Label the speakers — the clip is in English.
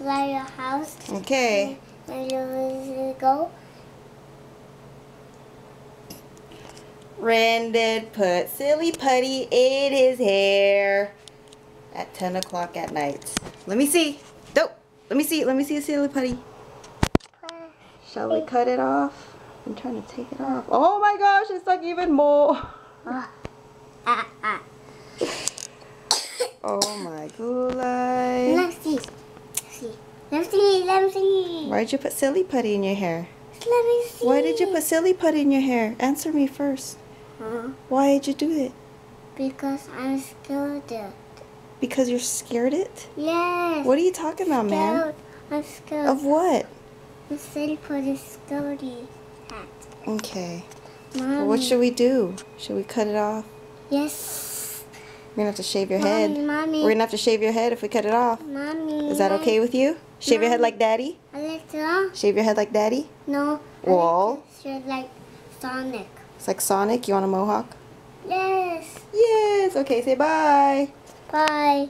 Speaker 1: fly your house.
Speaker 2: Okay.
Speaker 1: And you will go.
Speaker 2: Rendon put Silly Putty in his hair at 10 o'clock at night. Let me see. Nope. Let me see. Let me see Silly Putty. Shall we cut it off? I'm trying to take it off. Oh my gosh, it's like even more. Oh my goulai.
Speaker 1: Let's see. Let me see.
Speaker 2: Why'd you put Silly Putty in your hair?
Speaker 1: Let me see.
Speaker 2: Why did you put Silly Putty in your hair? Answer me first. Why did you do it?
Speaker 1: Because I'm scared.
Speaker 2: Because you're scared it?
Speaker 1: Yes.
Speaker 2: What are you talking about, man?
Speaker 1: I'm scared.
Speaker 2: Of what?
Speaker 1: The Silly Putty scary hat.
Speaker 2: Okay.
Speaker 1: Mommy.
Speaker 2: Well, what should we do? Should we cut it off?
Speaker 1: Yes.
Speaker 2: We're gonna have to shave your head.
Speaker 1: Mommy.
Speaker 2: We're gonna have to shave your head if we cut it off.
Speaker 1: Mommy.
Speaker 2: Is that okay with you? Shave your head like Daddy?
Speaker 1: I like to.
Speaker 2: Shave your head like Daddy?
Speaker 1: No.
Speaker 2: Well.
Speaker 1: It's like Sonic.
Speaker 2: It's like Sonic. You want a mohawk?
Speaker 1: Yes.
Speaker 2: Yes. Okay, say bye.
Speaker 1: Bye.